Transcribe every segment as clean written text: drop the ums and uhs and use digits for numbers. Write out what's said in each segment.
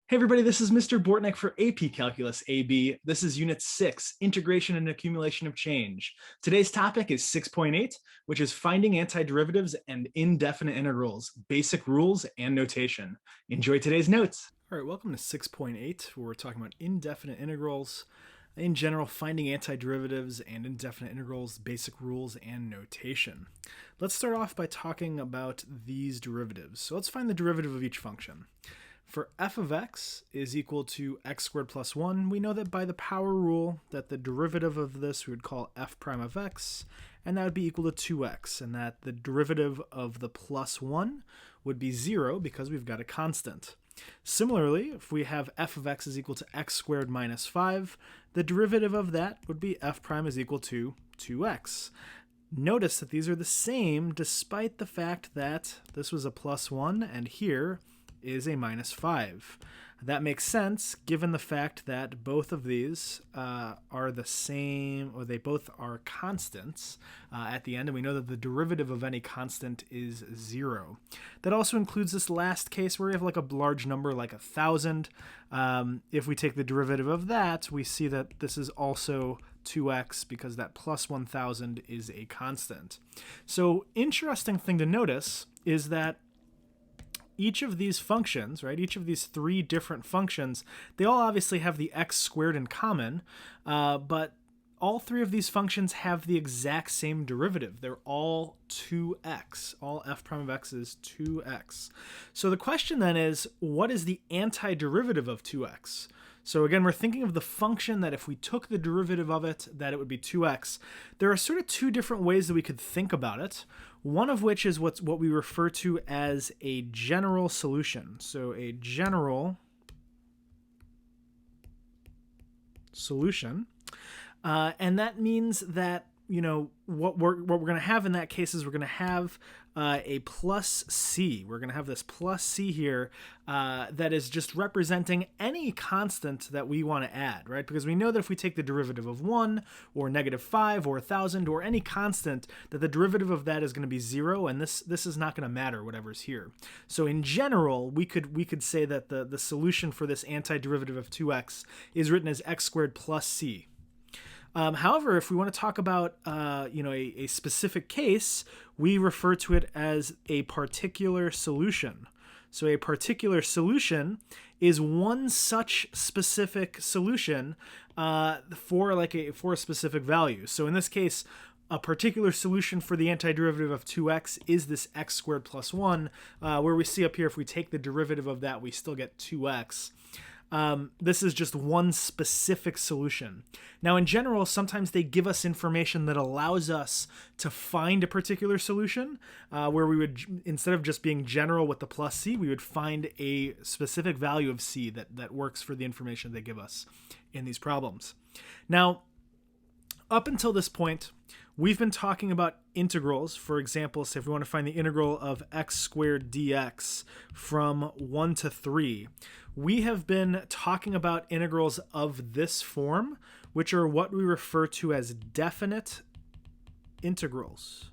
Hey everybody, this is Mr. Bortnick for AP Calculus AB. This is Unit 6, Integration and Accumulation of Change. Today's topic is 6.8, which is finding antiderivatives and indefinite integrals, basic rules and notation. Enjoy today's notes. All right, welcome to 6.8, where we're talking about indefinite integrals, in general, finding antiderivatives and indefinite integrals, basic rules, and notation. Let's start off by talking about these derivatives. So let's find the derivative of each function. For f of x is equal to x squared plus 1, we know that by the power rule that the derivative of this we would call f prime of x, and that would be equal to 2x, and that the derivative of the plus 1 would be 0 because we've got a constant. Similarly, if we have f of x is equal to x squared minus 5, the derivative of that would be f prime is equal to 2x. Notice that these are the same despite the fact that this was a plus 1 and here is a minus 5. That makes sense given the fact that both of these are the same, or they both are constants at the end, and we know that the derivative of any constant is 0. That also includes this last case where we have like a large number like 1,000. If we take the derivative of that, we see that this is also 2x because that plus 1,000 is a constant. So interesting thing to notice is that each of these functions, right, each of these three different functions, they all obviously have the x squared in common, but all three of these functions have the exact same derivative. They're all 2x. All f prime of x is 2x. So the question then is, what is the antiderivative of 2x? So again, we're thinking of the function that if we took the derivative of it, that it would be 2x. There are sort of two different ways that we could think about it. One of which is what we refer to as a general solution. So a general solution. And that means that, you know, what we're going to have in that case is we're going to have a plus c. We're going to have this plus c here that is just representing any constant that we want to add, right? Because we know that if we take the derivative of 1 or negative 5 or 1,000 or any constant, that the derivative of that is going to be 0, and this is not going to matter, whatever's here. So in general, we could say that the solution for this antiderivative of 2x is written as x squared plus c. However, if we want to talk about a specific case, we refer to it as a particular solution. So a particular solution is one such specific solution for a specific value. So in this case, a particular solution for the antiderivative of 2x is this x squared plus 1, where we see up here if we take the derivative of that, we still get 2x. This is just one specific solution. Now, in general, sometimes they give us information that allows us to find a particular solution, where we would, instead of just being general with the plus c, we would find a specific value of c that works for the information they give us in these problems. Now, up until this point, we've been talking about integrals. For example, say if we want to find the integral of x squared dx from 1 to 3, we have been talking about integrals of this form, which are what we refer to as definite integrals.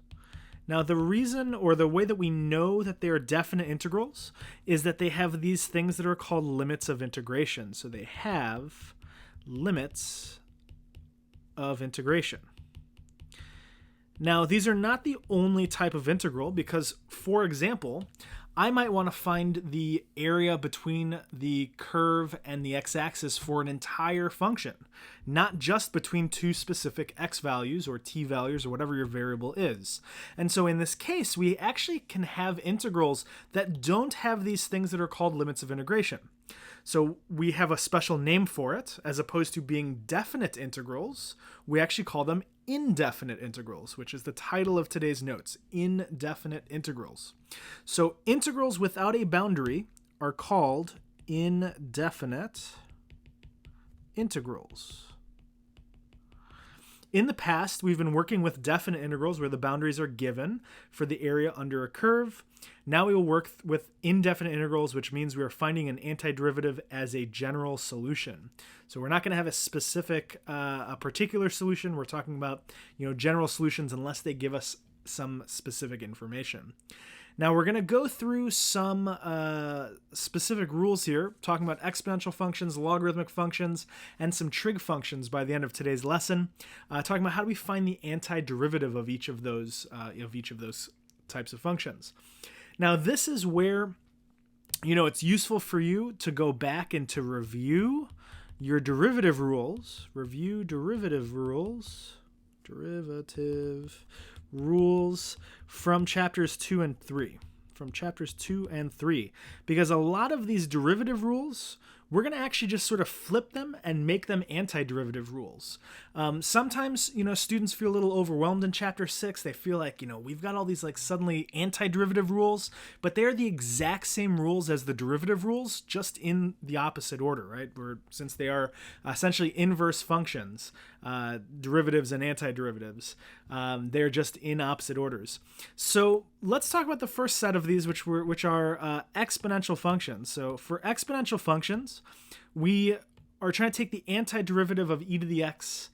Now, the reason or the way that we know that they are definite integrals is that they have these things that are called limits of integration. So they have limits of integration. Now, these are not the only type of integral because, for example, I might want to find the area between the curve and the x-axis for an entire function, not just between two specific x values or t values or whatever your variable is. And so in this case, we actually can have integrals that don't have these things that are called limits of integration. So we have a special name for it. As opposed to being definite integrals, we actually call them indefinite integrals, which is the title of today's notes, indefinite integrals. So integrals without a boundary are called indefinite integrals. In the past, we've been working with definite integrals where the boundaries are given for the area under a curve. Now we will work with indefinite integrals, which means we are finding an antiderivative as a general solution. So we're not going to have a specific, a particular solution. We're talking about, general solutions unless they give us some specific information. Now we're going to go through some specific rules here, talking about exponential functions, logarithmic functions, and some trig functions by the end of today's lesson, talking about how do we find the antiderivative of each of those types of functions. Now this is where it's useful for you to go back and to review your derivative rules, derivative rules from chapters 2 and 3. Because a lot of these derivative rules, we're going to actually just sort of flip them and make them antiderivative rules. Sometimes, students feel a little overwhelmed in chapter 6. They feel like, we've got all these like suddenly antiderivative rules, but they're the exact same rules as the derivative rules, just in the opposite order, right? Since they are essentially inverse functions, derivatives and antiderivatives, they're just in opposite orders. So let's talk about the first set of these, which are exponential functions. So for exponential functions, we are trying to take the antiderivative of e to the x,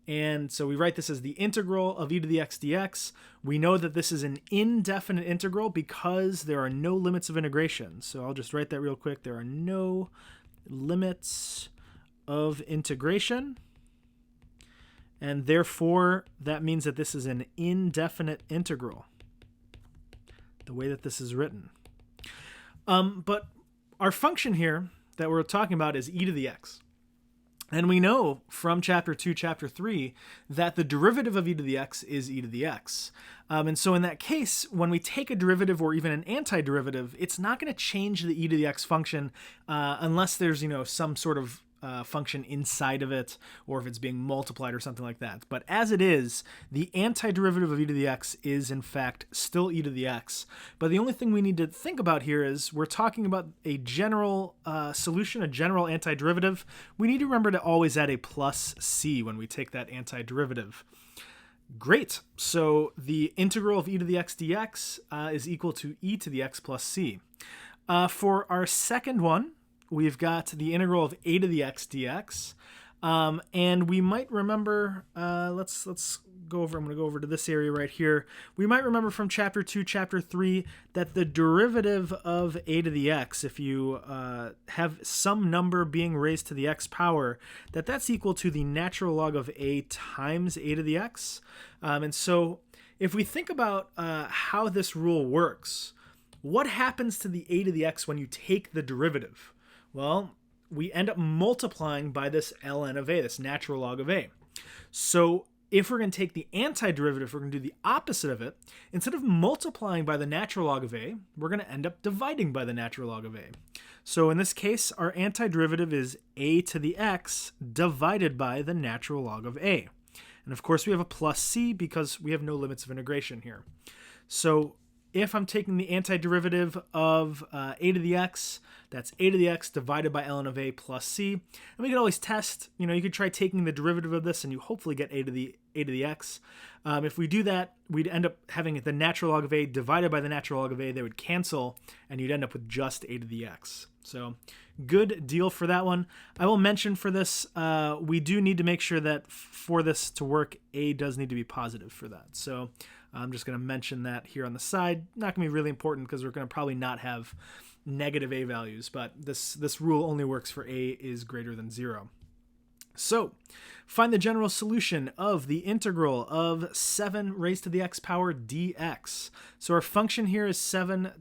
and so we write this as the integral of e to the x dx. We know that this is an indefinite integral because there are no limits of integration. So I'll just write that real quick. There are no limits of integration, and therefore that means that this is an indefinite integral, the way that this is written. But our function here that we're talking about is e to the x. And we know from chapter 2, chapter 3, that the derivative of e to the x is e to the x. And so in that case, when we take a derivative or even an antiderivative, it's not going to change the e to the x function unless there's, some sort of function inside of it, or if it's being multiplied or something like that. But as it is, the antiderivative of e to the x is in fact still e to the x. But the only thing we need to think about here is we're talking about a general solution, a general antiderivative. We need to remember to always add a plus c when we take that antiderivative. Great. So the integral of e to the x dx is equal to e to the x plus c. For our second one, we've got the integral of a to the x dx, and we might remember, let's go over, I'm going to go over to this area right here. We might remember from chapter 2, chapter 3, that the derivative of a to the x, if you have some number being raised to the x power, that's equal to the natural log of a times a to the x. And so if we think about how this rule works, what happens to the a to the x when you take the derivative? Well, we end up multiplying by this ln of a, this natural log of a. So if we're going to take the antiderivative, we're going to do the opposite of it. Instead of multiplying by the natural log of a, we're going to end up dividing by the natural log of a. So in this case, our antiderivative is a to the x divided by the natural log of a. And of course, we have a plus c because we have no limits of integration here. So if I'm taking the antiderivative of a to the x, that's a to the x divided by ln of a plus c. And we could always test, you could try taking the derivative of this and you hopefully get a to the x. If we do that, we'd end up having the natural log of a divided by the natural log of a. They would cancel, and you'd end up with just a to the x. So good deal for that one. I will mention for this, we do need to make sure that for this to work, a does need to be positive for that. So I'm just going to mention that here on the side. Not going to be really important because we're going to probably not have negative a values, but this rule only works for a is greater than 0. So find the general solution of the integral of 7 raised to the x power dx. So our function here is 7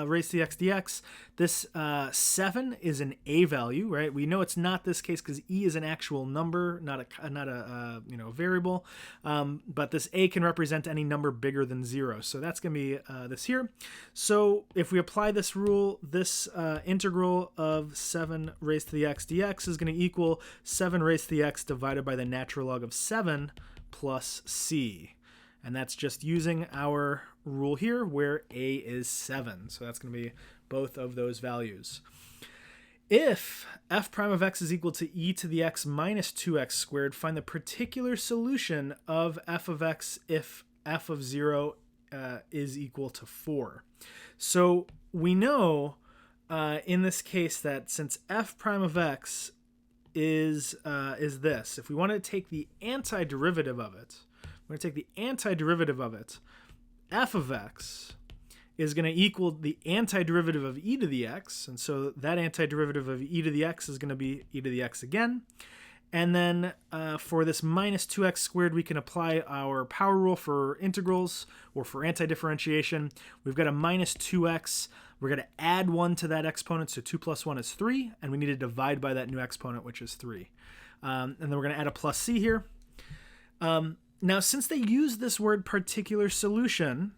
raised to the x dx. This 7 is an a value, right? We know it's not this case because e is an actual number, not a variable. But this a can represent any number bigger than 0. So that's going to be this here. So if we apply this rule, this integral of 7 raised to the x dx is going to equal 7 raised to the x divided by the natural log of 7 plus c. And that's just using our rule here where a is 7. So that's going to be both of those values. If f prime of x is equal to e to the x minus 2x squared, find the particular solution of f of x if f of 0 is equal to 4. So we know in this case that since f prime of x is this, if we want to take the antiderivative of it, f of x is going to equal the antiderivative of e to the x. And so that antiderivative of e to the x is going to be e to the x again. And then for this minus 2x squared, we can apply our power rule for integrals or for antidifferentiation. We've got a minus 2x. We're going to add 1 to that exponent, so 2 plus 1 is 3, and we need to divide by that new exponent, which is 3. And then we're going to add a plus c here. Now, since they use this word particular solution,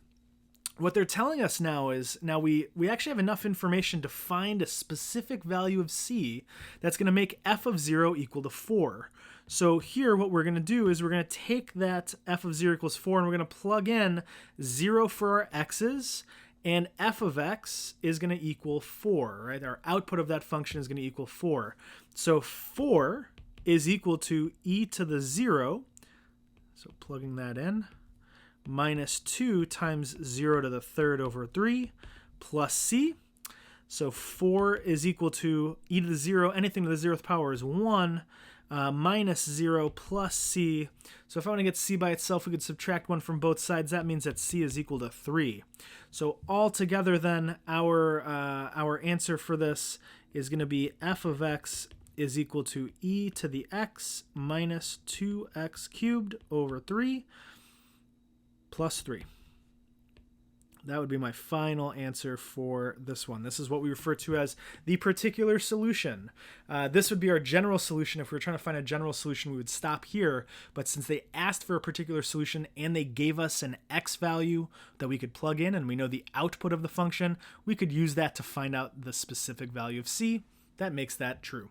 what they're telling us now is, now we actually have enough information to find a specific value of c that's going to make f of 0 equal to 4. So here what we're going to do is we're going to take that f of 0 equals 4 and we're going to plug in 0 for our x's, and f of x is going to equal 4, right? Our output of that function is going to equal 4. So 4 is equal to e to the 0, so plugging that in, minus 2 times 0 to the third over 3 plus c. So 4 is equal to e to the 0, anything to the 0th power is 1, minus 0 plus c. So if I want to get c by itself, we could subtract 1 from both sides. That means that c is equal to 3. So altogether then, our answer for this is going to be f of x is equal to e to the x minus 2x cubed over 3 plus 3. That would be my final answer for this one. This is what we refer to as the particular solution. This would be our general solution. If we were trying to find a general solution, we would stop here. But since they asked for a particular solution and they gave us an x value that we could plug in, and we know the output of the function, we could use that to find out the specific value of c. That makes that true.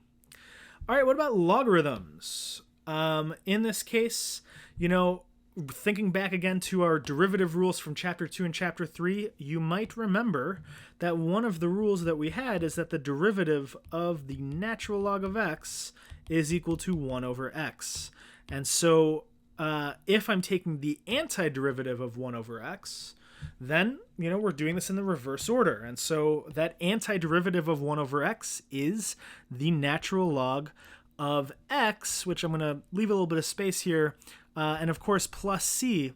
All right, what about logarithms? In this case, thinking back again to our derivative rules from chapter 2 and chapter 3, you might remember that one of the rules that we had is that the derivative of the natural log of x is equal to 1 over x. And so if I'm taking the antiderivative of 1 over x, then, we're doing this in the reverse order. And so that antiderivative of 1 over x is the natural log of x, which I'm going to leave a little bit of space here, and of course plus c.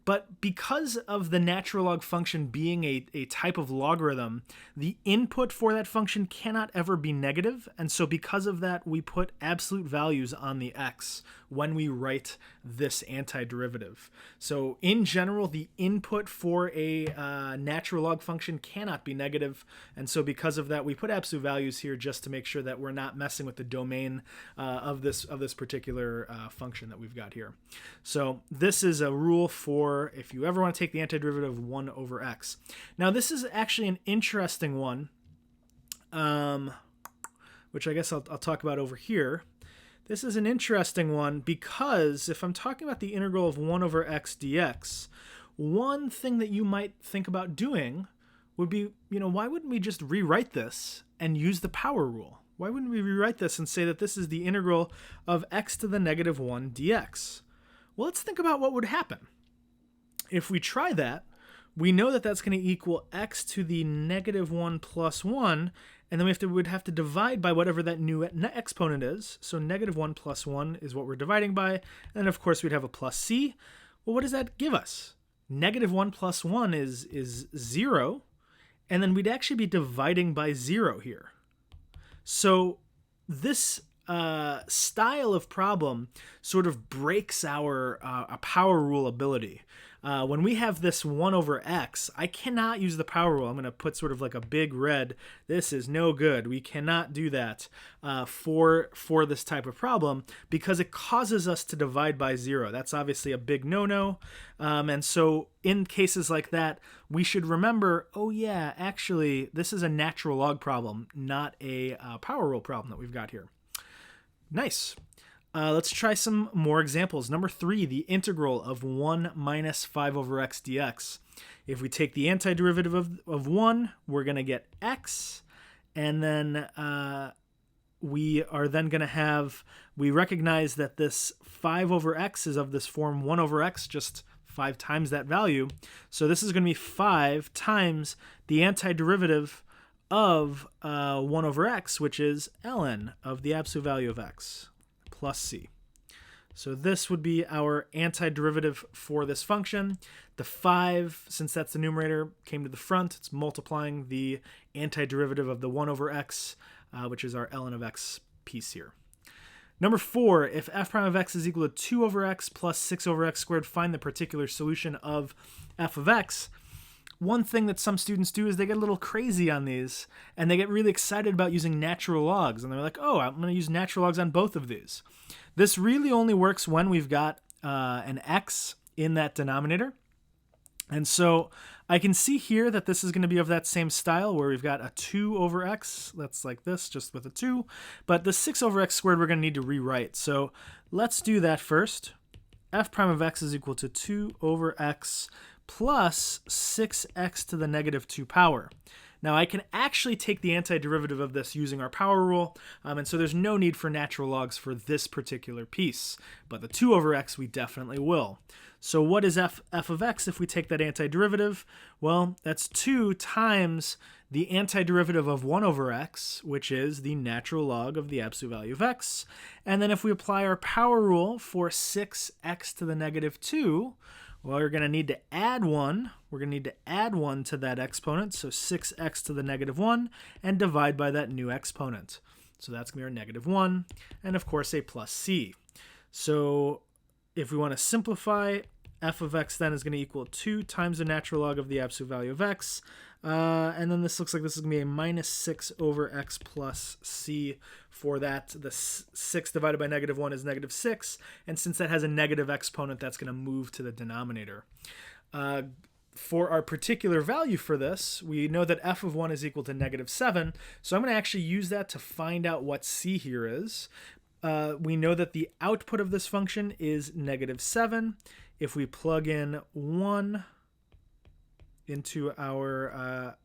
But because of the natural log function being a type of logarithm, the input for that function cannot ever be negative. And so because of that, we put absolute values on the x when we write this antiderivative. So in general, the input for a natural log function cannot be negative. And so because of that, we put absolute values here just to make sure that we're not messing with the domain of this particular function that we've got here. So this is a rule for if you ever want to take the antiderivative of 1 over x. Now this is actually an interesting one, which I guess I'll talk about over here. This is an interesting one because if I'm talking about the integral of 1 over x dx, one thing that you might think about doing would be, why wouldn't we just rewrite this and use the power rule? Why wouldn't we rewrite this and say that this is the integral of x to the negative 1 dx? Well, let's think about what would happen. If we try that, we know that that's going to equal x to the negative 1 plus 1, and then we'd have to divide by whatever that new exponent is. So negative 1 plus 1 is what we're dividing by, and then of course we'd have a plus c. Well, what does that give us? Negative 1 plus 1 is 0, and then we'd actually be dividing by 0 here. So this style of problem sort of breaks our power rule ability. When we have this 1 over x, I cannot use the power rule. I'm going to put sort of like a big red. This is no good. We cannot do that for this type of problem because it causes us to divide by 0. That's obviously a big no-no. And so in cases like that, we should remember, oh yeah, actually, this is a natural log problem, not a power rule problem that we've got here. Nice. Let's try some more examples. Number 3, the integral of 1 minus 5 over x dx. If we take the antiderivative of 1, we're going to get x, and then we are then going to have, we recognize that this 5 over x is of this form 1 over x, just 5 times that value. So this is going to be 5 times the antiderivative of 1 over x, which is ln of the absolute value of x, plus c. So this would be our antiderivative for this function. The 5, since that's the numerator, came to the front. It's multiplying the antiderivative of the 1 over x, which is our ln of x piece here. Number 4, if f prime of x is equal to 2 over x plus 6 over x squared, find the particular solution of f of x. One thing that some students do is they get a little crazy on these, and they get really excited about using natural logs, and they're like, oh, I'm going to use natural logs on both of these. This really only works when we've got an x in that denominator. And so I can see here that this is going to be of that same style where we've got a 2 over x. That's like this, just with a 2. But the 6 over x squared we're going to need to rewrite. So let's do that first. F prime of x is equal to 2 over x plus 6x to the negative 2 power. Now I can actually take the antiderivative of this using our power rule, and so there's no need for natural logs for this particular piece. But the 2 over x we definitely will. So what is f of x if we take that antiderivative? Well, that's 2 times the antiderivative of 1 over x, which is the natural log of the absolute value of x. And then if we apply our power rule for 6x to the negative 2, well, we're going to need to add 1. We're going to need to add 1 to that exponent, so 6x to the negative 1, and divide by that new exponent. So that's going to be our negative 1, and of course a plus c. So if we want to simplify, f of x then is going to equal 2 times the natural log of the absolute value of x. And then this looks like this is going to be a minus 6 over x plus c for that. The 6 divided by negative 1 is negative 6. And since that has a negative exponent, that's going to move to the denominator. For our particular value for this, we know that f of 1 is equal to negative 7. So I'm going to actually use that to find out what c here is. We know that the output of this function is negative 7. If we plug in 1 into our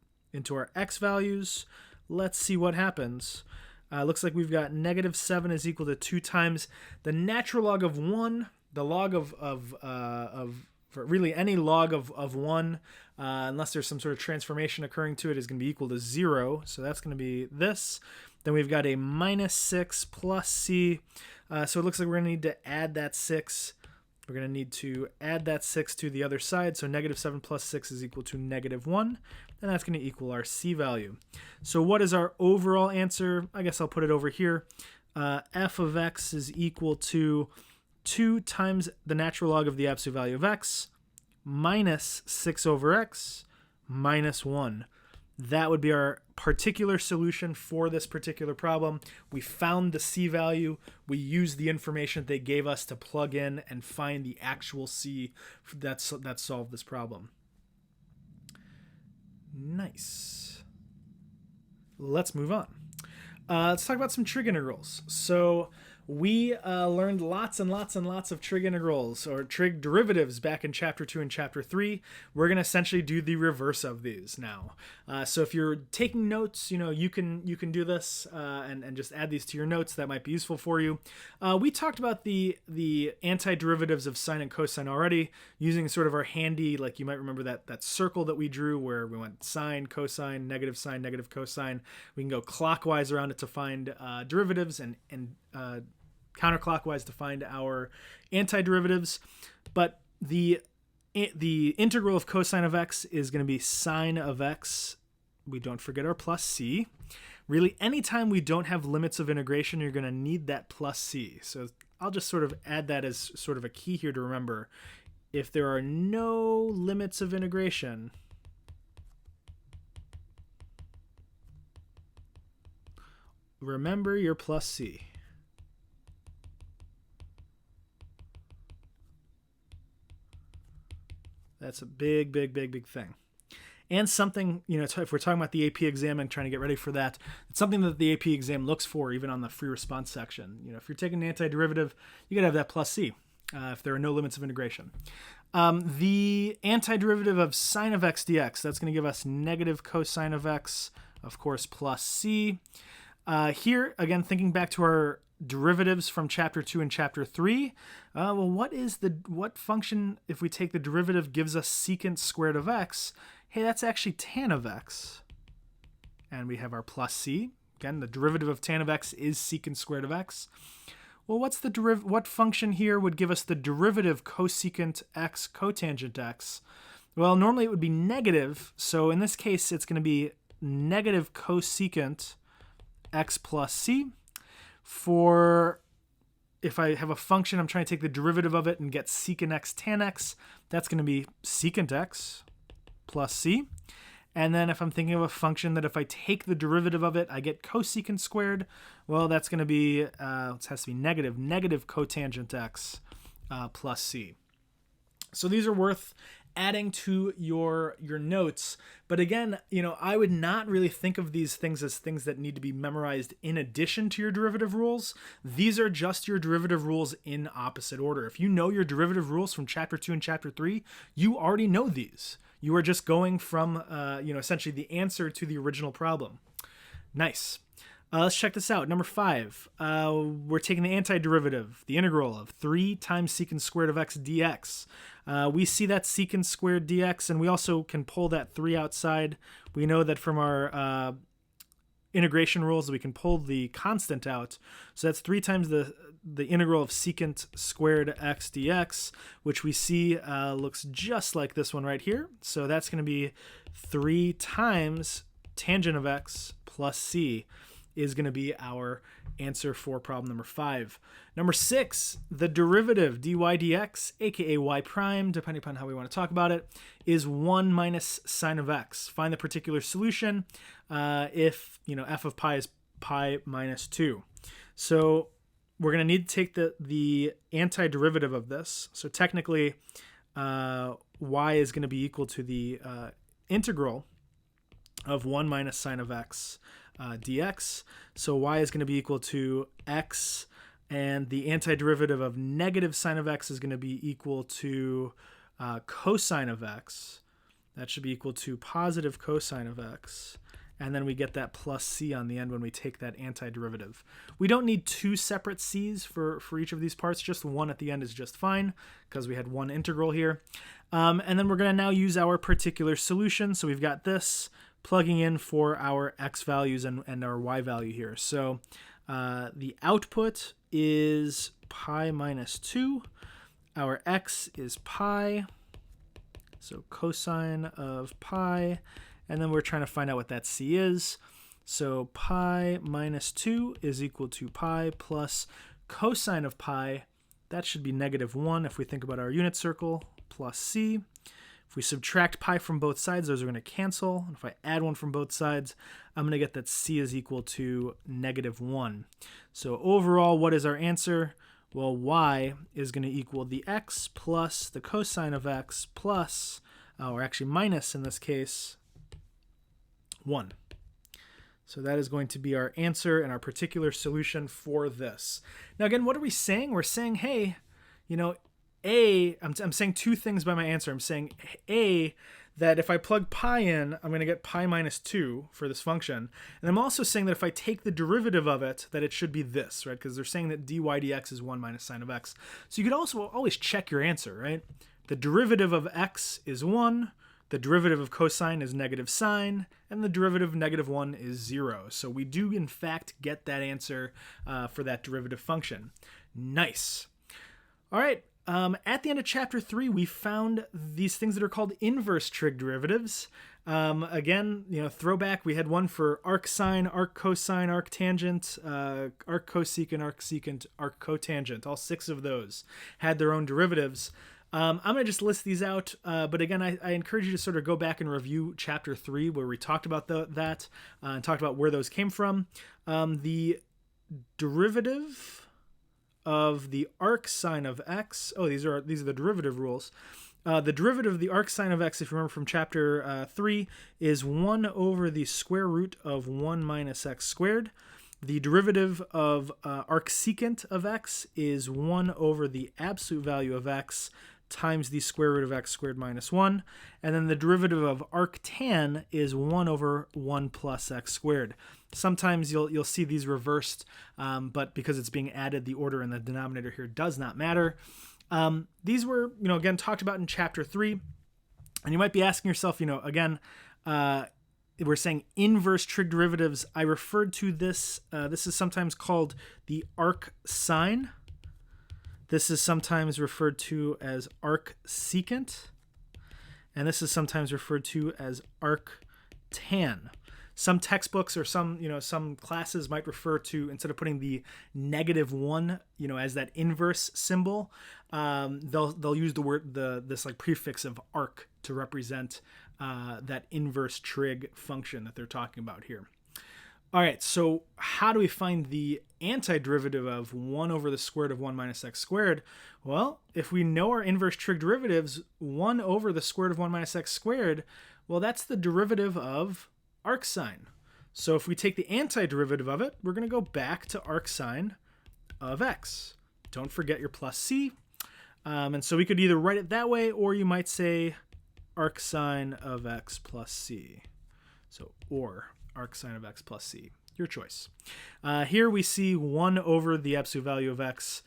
x values, let's see what happens. Looks like we've got negative 7 is equal to 2 times the natural log of 1, the log for really any log of 1, unless there's some sort of transformation occurring to it, is going to be equal to 0. So that's going to be this. Then we've got a minus 6 plus c. So it looks like we're going to need to add that 6. We're going to need to add that 6 to the other side. So negative 7 plus 6 is equal to negative 1. And that's going to equal our c value. So what is our overall answer? I guess I'll put it over here. F of x is equal to 2 times the natural log of the absolute value of x minus 6 over x minus 1. That would be our particular solution for this particular problem. We found the c value. We used the information that they gave us to plug in and find the actual c that solved this problem. Nice. Let's move on. Let's talk about some trig integrals. So we learned lots and lots and lots of trig integrals or trig derivatives back in chapter 2 and chapter 3. We're going to essentially do the reverse of these now. So if you're taking notes, you can do this and just add these to your notes. That might be useful for you. We talked about the antiderivatives of sine and cosine already, using sort of our handy, like you might remember that circle that we drew where we went sine, cosine, negative cosine. We can go clockwise around it to find derivatives and counterclockwise to find our antiderivatives. But the integral of cosine of x is going to be sine of x. We don't forget our plus c. Really, anytime we don't have limits of integration, you're going to need that plus c. So I'll just sort of add that as sort of a key here to remember. If there are no limits of integration, remember your plus c. That's a big thing. And something, if we're talking about the AP exam and trying to get ready for that, it's something that the AP exam looks for even on the free response section. If you're taking an antiderivative, you got to have that plus c if there are no limits of integration. The antiderivative of sine of x dx, that's going to give us negative cosine of x, of course, plus c. Here, again, thinking back to our derivatives from chapter 2 and chapter 3. Well, what function, if we take the derivative, gives us secant squared of x? Hey, that's actually tan of x. And we have our plus c. Again, the derivative of tan of x is secant squared of x. Well, what function here would give us the derivative cosecant x cotangent x? Well, normally it would be negative, so in this case it's going to be negative cosecant x plus c. For if I have a function, I'm trying to take the derivative of it and get secant x tan x, that's going to be secant x plus c. And then if I'm thinking of a function that if I take the derivative of it, I get cosecant squared, well, that's going to be, it has to be negative cotangent x plus c. So these are worth adding to your notes. But again, I would not really think of these things as things that need to be memorized in addition to your derivative rules. These are just your derivative rules in opposite order. If you know your derivative rules from chapter 2 and chapter 3, you already know these. You are just going from, essentially the answer to the original problem. Nice. Let's check this out. Number 5, we're taking the antiderivative, the integral of 3 times secant squared of x dx. We see that secant squared dx, and we also can pull that 3 outside. We know that from our integration rules we can pull the constant out. So that's 3 times the integral of secant squared x dx, which we see looks just like this one right here. So that's going to be 3 times tangent of x plus c is going to be our answer for problem number 5. Number 6, the derivative dy dx, aka y prime, depending upon how we want to talk about it, is 1 minus sine of x. Find the particular solution if f of pi is pi minus 2. So we're going to need to take the antiderivative of this. So technically, y is going to be equal to the integral of 1 minus sine of x dx. So y is going to be equal to x, and the antiderivative of negative sine of x is going to be equal to cosine of x. That should be equal to positive cosine of x. And then we get that plus c on the end when we take that antiderivative. We don't need 2 separate c's for each of these parts. Just one at the end is just fine because we had one integral here. And then we're going to now use our particular solution. So we've got this plugging in for our x values and our y value here. So the output is pi minus 2. Our x is pi. So cosine of pi. And then we're trying to find out what that c is. So pi minus 2 is equal to pi plus cosine of pi. That should be -1 if we think about our unit circle, plus c. If we subtract pi from both sides, those are going to cancel. And if I add 1 from both sides, I'm going to get that c is equal to -1. So overall, what is our answer? Well, y is going to equal the x plus the cosine of x plus, or actually minus in this case, 1. So that is going to be our answer and our particular solution for this. Now again, what are we saying? We're saying, hey, I'm saying 2 things by my answer. I'm saying A, that if I plug pi in, I'm going to get pi minus 2 for this function. And I'm also saying that if I take the derivative of it, that it should be this, right? Because they're saying that dy dx is 1 minus sine of x. So you could also always check your answer, right? The derivative of x is 1. The derivative of cosine is negative sine, and the derivative of -1 is 0. So we do, in fact, get that answer for that derivative function. Nice. All right. At the end of chapter 3, we found these things that are called inverse trig derivatives. Again, throwback, we had one for arc sine, arc cosine, arc tangent, arc cosecant, arc secant, arc cotangent. All 6 of those had their own derivatives. I'm going to just list these out, but again, I encourage you to sort of go back and review chapter 3 where we talked about that and talked about where those came from. The derivative of the arc sine of x, these are the derivative rules. The derivative of the arc sine of x, if you remember from chapter 3, is 1 over the square root of 1 minus x squared. The derivative of arc secant of x is 1 over the absolute value of x times the square root of x squared minus 1. And then the derivative of arc tan is 1 over 1 plus x squared. Sometimes you'll see these reversed, but because it's being added, the order in the denominator here does not matter. These were, again, talked about in chapter 3. And you might be asking yourself, again, we're saying inverse trig derivatives. I referred to this. This is sometimes called the arc sine. This is sometimes referred to as arc secant. And this is sometimes referred to as arc tan. Some textbooks or some classes might refer to, instead of putting the -1, as that inverse symbol, they'll use this like prefix of arc to represent that inverse trig function that they're talking about here. All right, so how do we find the antiderivative of 1 over the square root of 1 minus x squared? Well, if we know our inverse trig derivatives, 1 over the square root of 1 minus x squared, well, that's the derivative of arc sine. So if we take the antiderivative of it, we're going to go back to arc sine of x. Don't forget your plus c. And so we could either write it that way, or you might say arc sine of x plus c. So, or arc sine of x plus c, your choice. Here we see 1 over the absolute value of x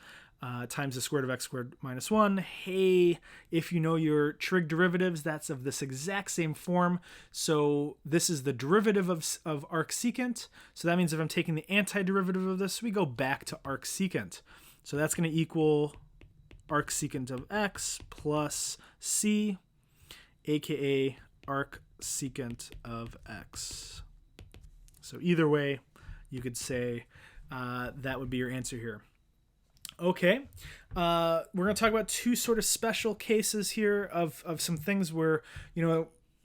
times the square root of x squared minus 1. Hey, if you know your trig derivatives, that's of this exact same form. So this is the derivative of arc secant. So that means if I'm taking the antiderivative of this, we go back to arc secant. So that's going to equal arc secant of x plus c, aka arc secant of x. So either way, you could say that would be your answer here. Okay, we're going to talk about two sort of special cases here of some things where,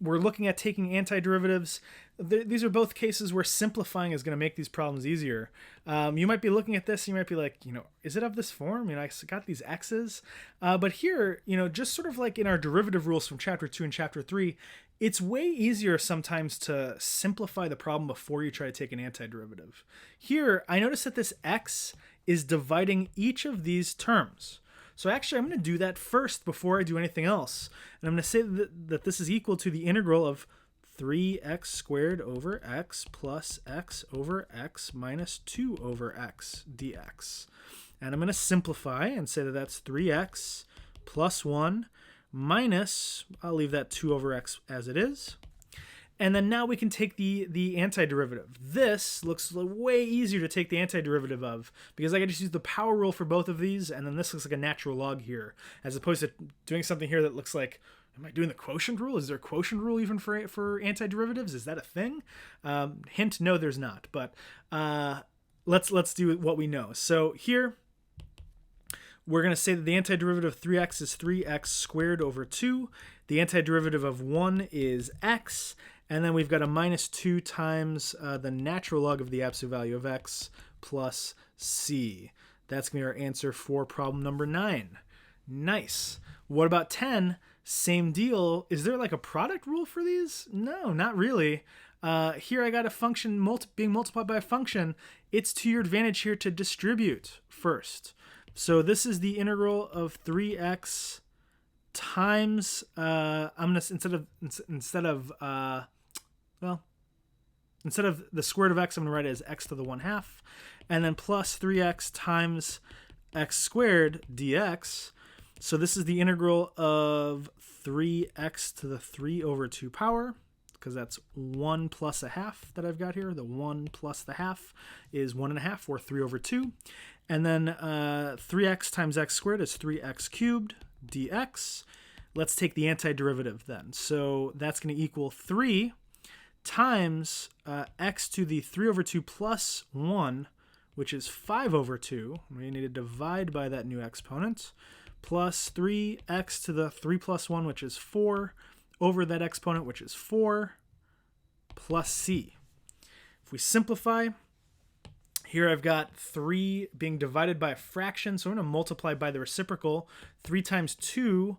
we're looking at taking antiderivatives. These are both cases where simplifying is going to make these problems easier. You might be looking at this and you might be like, is it of this form? I got these x's. But here, just sort of like in our derivative rules from chapter 2 and chapter 3, it's way easier sometimes to simplify the problem before you try to take an antiderivative. Here, I notice that this x is dividing each of these terms. So actually, I'm going to do that first before I do anything else. And I'm going to say that this is equal to the integral of 3x squared over x plus x over x minus 2 over x dx. And I'm going to simplify and say that that's 3x plus 1 minus, I'll leave that 2 over x as it is. And then now we can take the antiderivative. This looks way easier to take the antiderivative of because I can just use the power rule for both of these, and then this looks like a natural log here, as opposed to doing something here that looks like, am I doing the quotient rule? Is there a quotient rule even for antiderivatives? Is that a thing? Hint, no, there's not. But let's do what we know. So here, we're going to say that the antiderivative of 3x is 3x squared over 2. The antiderivative of 1 is x. And then we've got a minus 2 times the natural log of the absolute value of x plus c. That's going to be our answer for problem number 9. Nice. What about 10? Same deal. Is there like a product rule for these? No, not really. Here I got a function being multiplied by a function. It's to your advantage here to distribute first. So this is the integral of 3x times, I'm going to, instead of the square root of x, I'm going to write it as x to the 1/2, and then plus 3x times x squared dx. So this is the integral of 3x to the 3 over 2 power, because that's 1 plus a half that I've got here. The 1 plus the half is 1.5, or 3 over 2. And then 3x times x squared is 3x cubed dx. Let's take the antiderivative then. So that's going to equal 3 times x to the 3 over 2 plus 1, which is 5 over 2. We need to divide by that new exponent, plus 3x to the 3 plus 1, which is 4, over that exponent, which is 4, plus c. If we simplify, here I've got 3 being divided by a fraction, so I'm going to multiply by the reciprocal. 3 times 2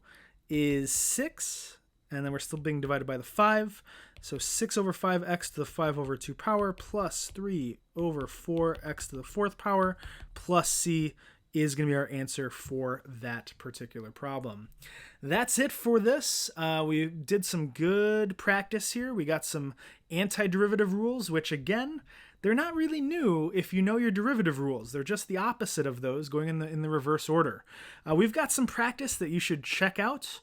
is 6, and then we're still being divided by the 5. So 6 over 5x to the 5 over 2 power plus 3 over 4x to the 4th power plus c is going to be our answer for that particular problem. That's it for this. We did some good practice here. We got some antiderivative rules, which again, they're not really new if you know your derivative rules. They're just the opposite of those, going in the reverse order. We've got some practice that you should check out.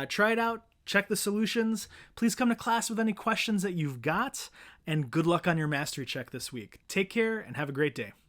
Try it out. check the solutions. Please come to class with any questions that you've got, and good luck on your mastery check this week. Take care and have a great day.